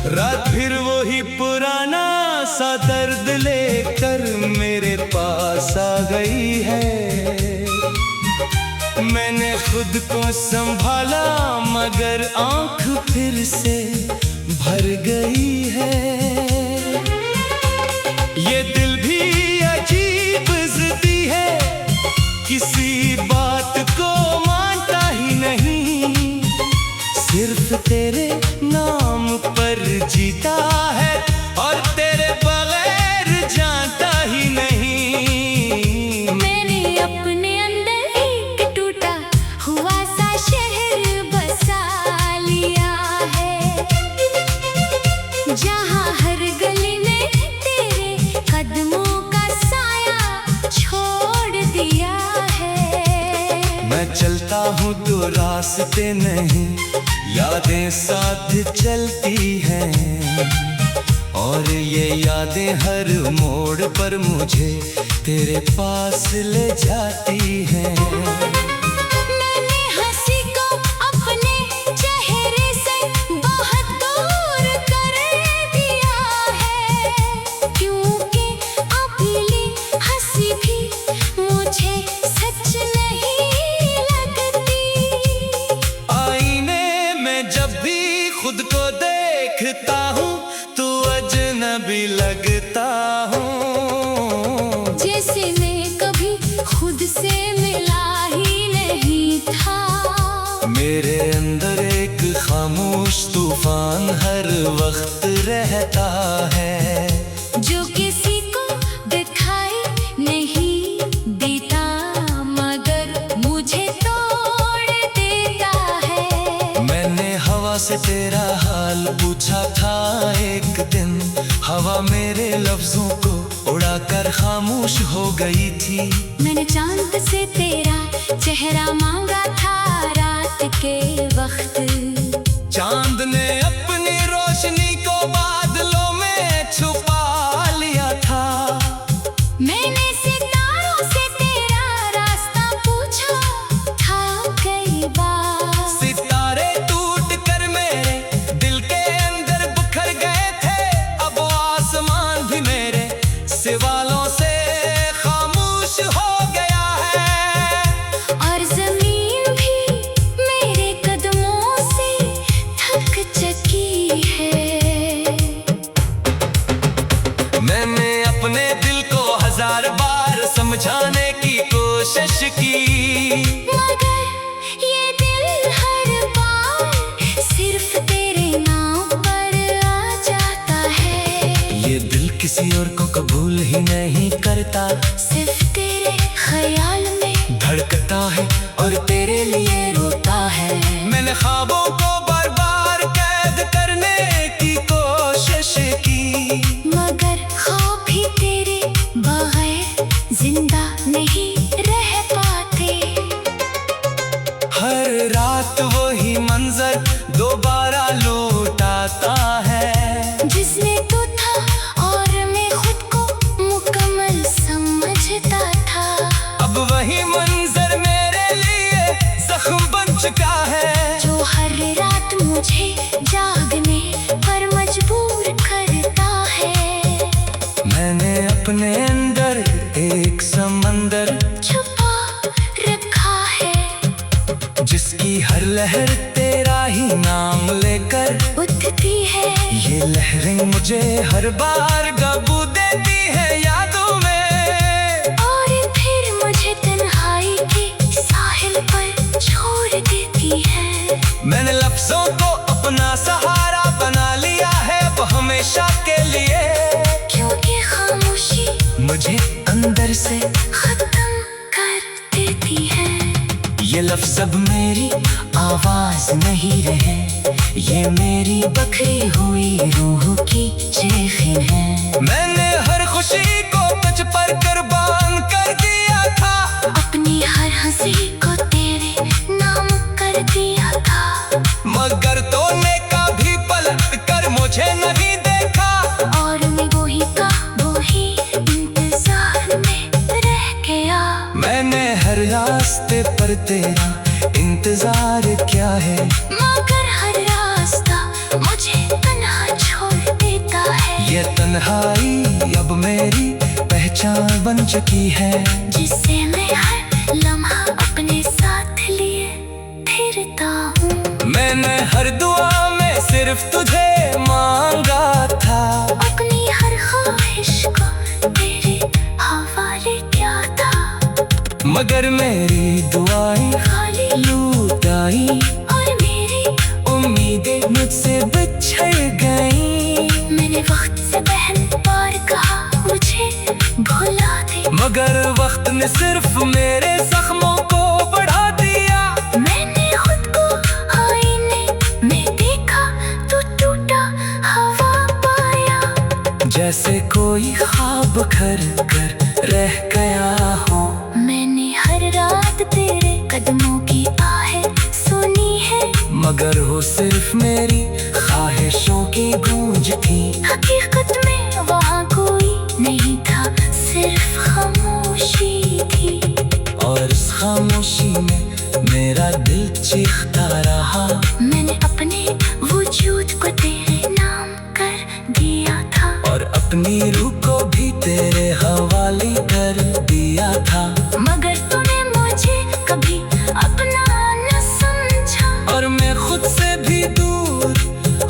रात फिर वही पुराना सा दर्द लेकर मेरे पास आ गई है। मैंने खुद को संभाला मगर आंख फिर से भर गई है। ये दिल भी अजीब जिद्दी है, किसी बात को मानता ही नहीं। सिर्फ तेरे नाम पर जीता है और तेरे बगैर जानता ही नहीं। मैंने अपने अंदर एक टूटा हुआ सा शहर बसा लिया है, जहाँ हर गली में तेरे कदमों का साया छोड़ दिया है। मैं चलता हूँ तो रास्ते नहीं, यादें साथ चलती हैं और ये यादें हर मोड़ पर मुझे तेरे पास ले जाती हैं। मैंने हंसी को अपने चेहरे से बहुत दूर कर दिया है, क्योंकि अकेली हंसी भी मुझे सच नहीं लगती। आईने में जब भी खुद को देखता हूँ तो अजनबी लगता हूँ, जैसे मैं कभी खुद से मिला ही नहीं था। मेरे अंदर एक खामोश तूफान हर वक्त रहता है, जो किसी को दिखाई नहीं देता मगर मुझे तोड़ देता है। मैंने हवा से तेरा हाल पूछा था एक दिन, हवा मेरे लफ्जों को उड़ाकर खामोश हो गई थी। मैंने चांद से तेरा चेहरा मांगा था रात के वक्त, चांद ने अपनी रोशनी को बादलों में छुपा लिया था। मैंने सितारों से तेरा रास्ता पूछा था कई बार। सितारे टूट कर मेरे दिल के अंदर बिखर गए थे, अब आसमान भी मेरे सवालों से खामोश हो गया है। और जमीन भी मेरे कदमों से थक चुकी है। मैंने अपने दिल को 1000 बार समझाने की कोशिश की, मगर ये दिल हर बार सिर्फ तेरे नाम पर आ जाता है। ये दिल किसी और को कबूल ही नहीं करता, सिर्फ तेरे ख्याल में धड़कता है और तेरे लिए रोता है। मैंने ख्वाबों को बार बार कैद करने की कोशिश की, मगर ख्वाब भी तेरे बगैर जिंदा नहीं रह पाते। हर रात वही मंजर दोबारा लौट आता है, जिसमें तू था और मैं खुद को मुकम्मल समझता था। अब वही मंजर मेरे लिए जख्म बन चुका है, जो हर रात मुझे जागने पर मजबूर करता है। मैंने अपने अंदर एक समंदर छुपा रखा है, जिसकी हर लहर तेरा ही नाम लेकर उठती है। ये लहरें मुझे हर बार काबू देती है यादों में, और फिर मुझे तन्हाई के साहिल पर छोड़ देती है। मैंने लफ्जों को अपना सहारा बना लिया है वो हमेशा के लिए, क्योंकि खामोशी मुझे अंदर से खत्म कर देती है। ये लफ्ज अब मेरी आवाज नहीं रहे, ये मेरी बखरी हुई रूह की चीखें हैं। मैंने हर खुशी को तुझ पर कुर्बान कर दिया था, अपनी हर हंसी को तेरे नाम कर कर दिया था, मगर तूने कभी पलट कर मुझे नहीं देखा। और मैं वही का वही इंतजार में रह गया। मैंने हर रास्ते पर तेरा इंतजार किया है, मगर हर रास्ता मुझे तन्हा छोड़ देता है। ये तन्हाई अब मेरी पहचान बन चुकी है, जिससे मैं हर लम्हा अपने साथ लिए फिरता हूँ। मैंने हर दुआ में सिर्फ तुझे मांगा था, अपनी हर ख्वाहिश को तेरे हवाले किया था, मगर मेरी दुआएं खाली लूट आई और मेरी उम्मीदें मुझसे बिछड़ गईं। मैंने वक्त से पहले बार कहा मुझे भुला दे, मगर वक्त ने सिर्फ मेरे जख्मों को बढ़ा दिया। मैंने खुद को आईने में देखा तो टूटा हवा पाया। जैसे कोई ख्वाब कर कर रह गया हो, मैंने हर रात तेरे कदमों की आहें सुनी है, मगर वो सिर्फ मेरी ख्वाहिशों की गूंज थी। हकीकत में वहाँ कोई नहीं था, सिर्फ खामोशी थी। और इस खामोशी में मेरा दिल चीखता रहा। मैंने अपने वजूद को तेरे नाम कर दिया था, और अपनी रूह को भी तेरे हवाले कर दिया था, मगर तूने मुझे कभी अपना न समझा। और मैं खुद से भी दूर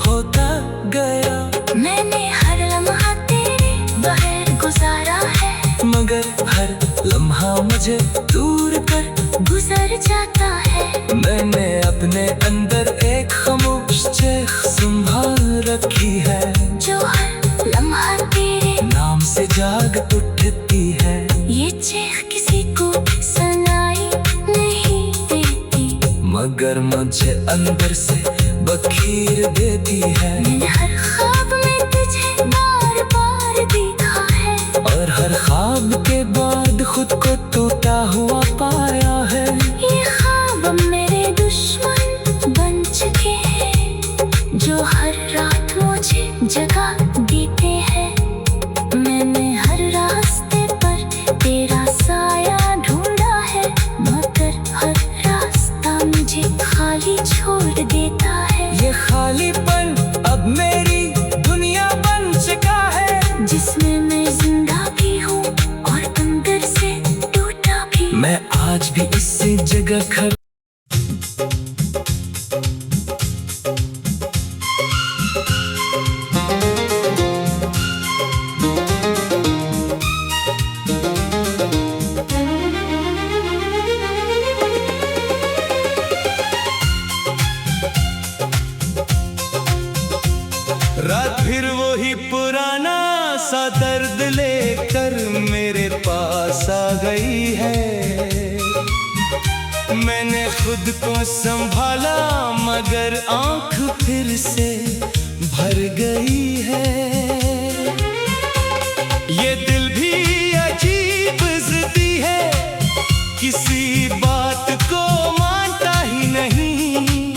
होता गया। मैंने हर लम्हा तेरे बगैर गुजारा है, मगर हर लम्हा मुझे दूर कर गुजर जाता है। मैंने अपने अंदर एक खामोश चीख संभाल रखी है, जो हर लम्हा तेरे नाम से जाग उठती है। ये चीख किसी को सुनाई नहीं देती, मगर मुझे अंदर से बखीर देती है। मैंने हर ख्वाब में तुझे बार बार देखा है, और हर ख्वाब के बाद खुद को टूटा हुआ पाया है। ये ख्वाब अब मेरे दुश्मन बन चुके हैं, जो हर रात मुझे जगा देते हैं। मैंने हर रास्ते पर तेरा साया ढूंढा है, मगर हर रास्ता मुझे खाली छोड़ देता है। ये खालीपन अब मेरी दुनिया बन चुका है, जिसमें मैं जिंदा भी हूँ और अंदर से टूटा भी। मैं आज भी इसी जगह खड़ा। रात फिर वही पुराना सा दर्द लेकर मेरे पास आ गई है। मैंने खुद को संभाला, मगर आंख फिर से भर गई है। ये दिल भी अजीब जिद्दी है, किसी बात को मानता ही नहीं,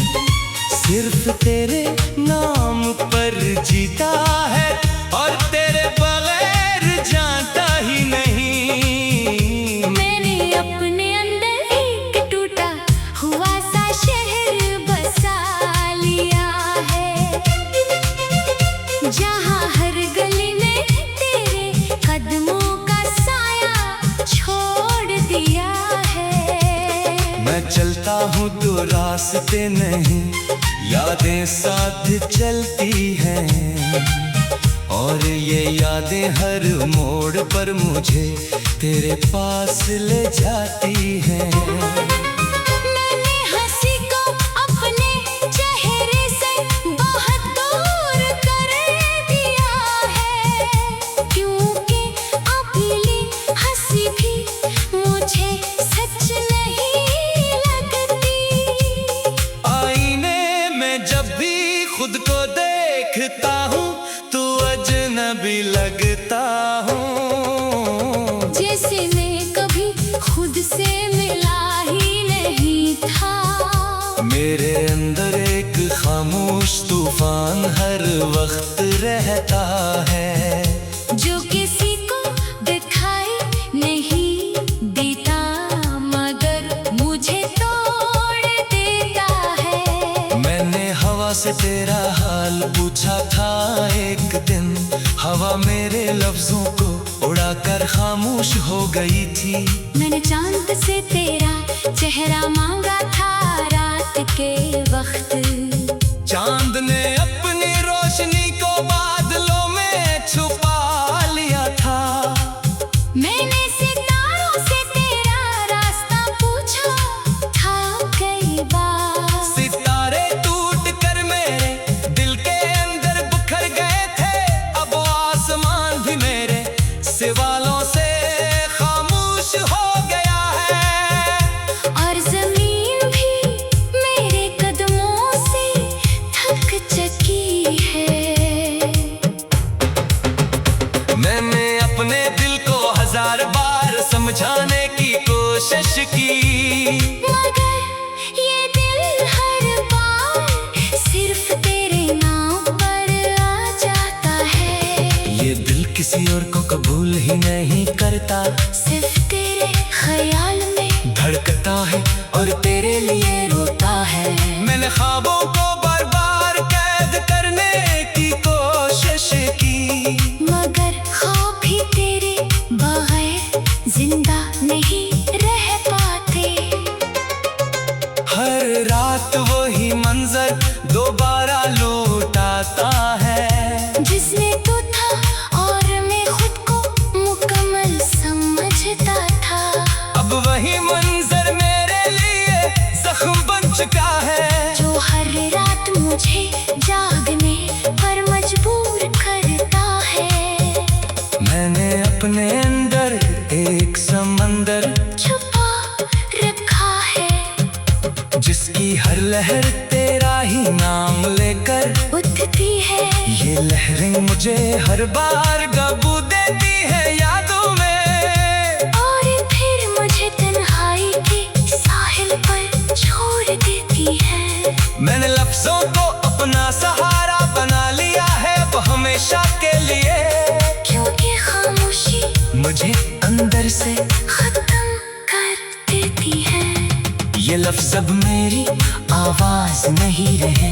सिर्फ तेरे नाम पर जीता है और तेरे बगैर जानता ही नहीं। मैंने अपने अंदर एक टूटा हुआ सा शहर बसा लिया है, जहाँ हर गली में तेरे कदमों का साया छोड़ दिया है। मैं चलता हूँ तो रास्ते नहीं, यादें साथ चलती हैं, और ये यादें हर मोड़ पर मुझे तेरे पास ले जाती हैं। मैंने हंसी को अपने चेहरे से बहुत दूर कर दिया है, क्योंकि अकेली हंसी भी मुझे सच नहीं लगती। आईने में जब भी खुद को देखता हूँ तो अजनबी लगता हूँ, जैसे मैं कभी खुद से मिला ही मेरे अंदर एक खामोश तूफान हर वक्त रहता है, जो किसी को दिखाई नहीं देता मगर मुझे तोड़ देता है। मैंने हवा से तेरा हाल पूछा था एक दिन, हवा मेरे लफ्जों को उड़ाकर खामोश हो गई थी। मैंने चांद से तेरा चेहरा मांगा था रात के वक्त, चांद ने अपनी रोशनी को बादलों में छुपा लिया था। मैंने सितारों से तेरा रास्ता पूछा था कई बार, सितारे टूट कर मेरे दिल के अंदर बिखर गए थे। अब आसमान भी मेरे सवालों से खामोश हो गया है, और जमीन भी मेरे कदमों से थक चुकी है। मैंने अपने दिल को 1000 बार समझाने की कोशिश की, मगर ये दिल हर बार सिर्फ तेरे नाम पर आ जाता है। ये दिल किसी और को कबूल ही नहीं करता, सिर्फ तेरे ख्याल में धड़कता है और तेरे लिए रोता है। मैंने ख्वाबों को बार बार कैद करने की कोशिश की, मगर ख्वाब भी तेरे बगैर जिंदा नहीं रह पाते। हर रात वही मंजर दोबारा लौट आता है, जिसमें तू था और मैं खुद को मुकम्मल समझता था। अब वही मंजर मेरे लिए जख्म बन चुका है, जो हर रात मुझे जागने पर मजबूर करता है। मैंने अपने अंदर एक समंदर छुपा रखा है, जिसकी हर लहर तेरा ही नाम लेकर उठती है। ये लहरें मुझे हर बार डुबो देती है यादों में, और फिर मुझे तन्हाई के साहिल पर छोड़ देती है। मैंने लफ्जों को अपना सहारा बना लिया है अब हमेशा के लिए, क्योंकि खामोशी मुझे अंदर से खत्म कर देती है। ये लफ्ज अब मेरी आवाज नहीं रहे,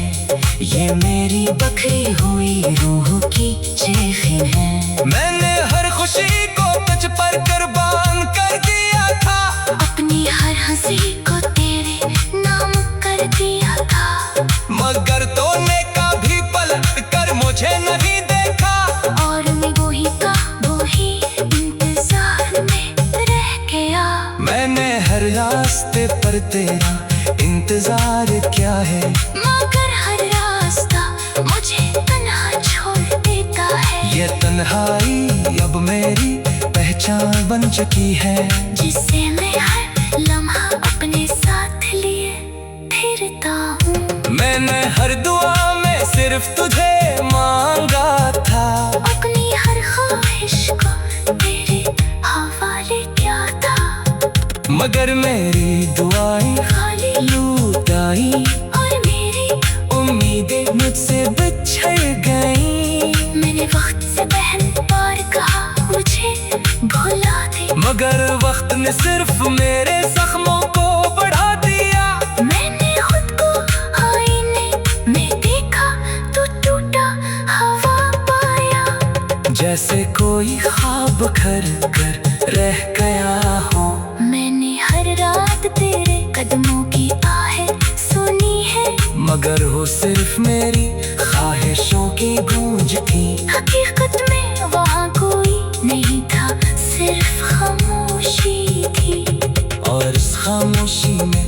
ये मेरी बखरी हुई रूह की चीखें हैं। मैंने हर खुशी को तुझ पर कुर्बान कर दिया था, अपनी हर हंसी को तेरे नाम कर दिया था, मगर तूने कभी पलट कर मुझे नहीं देखा। और मैं वही का वही इंतजार में रह गया। मैंने हर रास्ते पर तेरा इंतजार किया है, मगर हर रास्ता मुझे तन्हा छोड़ देता है। ये तन्हाई अब मेरी पहचान बन चुकी है, जिससे मैं हर लम्हा अपने साथ लिए फिरता हूँ। मैंने हर दुआ में सिर्फ तुझे मांगा था, अपनी हर ख्वाहिश को तेरे हवाले किया था, मगर मेरी दुआएं खाली लूट आई और मेरी उम्मीदें मुझसे बिछड़ गईं। मैंने वक्त से बहन बार कहा मुझे भुला दे, मगर वक्त ने सिर्फ मेरे जख्मों को बढ़ा दिया। मैंने खुद को आईने में देखा तो टूटा हवा पाया, जैसे कोई ख्वाब कर कर रह गया हो। मैंने हर रात तेरे कदमों की आहें सुनी है, मगर वो सिर्फ मेरी ख्वाहिशों की गूंज थी। हकीकत में वहाँ कोई नहीं था, सिर्फ खामोशी थी। और इस खामोशी में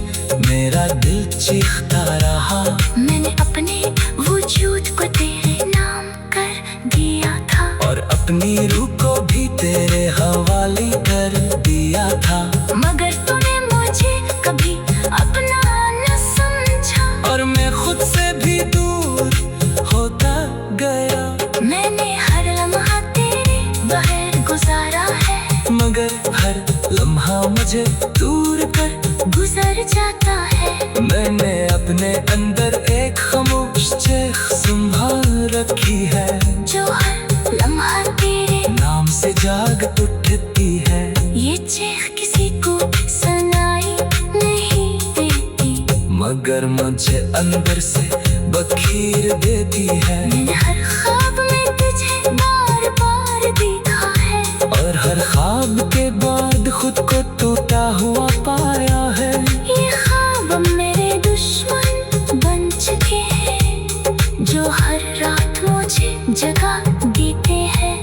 मेरा दिल चीखता रहा, मैंने अपने वजूद को तेरे नाम कर दिया था, और अपनी रूह को भी तेरे हवाले कर दिया था। मगर तूने मुझे कभी अपना न समझा, और मैं खुद से भी दूर होता गया। मैंने हर लम्हा तेरे बगैर गुजारा है, मगर हर लम्हा मुझे दूर कर गुजर जाता है। मैंने मैंने अपने अंदर एक खामोश चेख संभाल रखी है, जो हर लम्हा तेरे नाम से जाग उठती है। ये चेख किसी को सुनाई नहीं देती, मगर मुझे अंदर से बखीर देती है। मैंने हर ख्वाब में तुझे बार बार देखा है, और हर ख्वाब के बाद खुद को टूटा हुआ पाया है। ये ख्वाब मेरे दुश्मन बन चुके हैं, जो हर रात मुझे जगा देते हैं।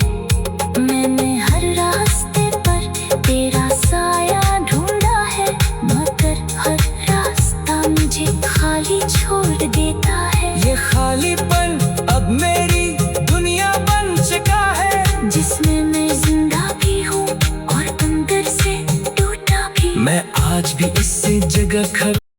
मैंने हर रास्ते पर तेरा साया ढूंढा है, मगर हर रास्ता मुझे खाली छोड़ देता है। ये खालीपन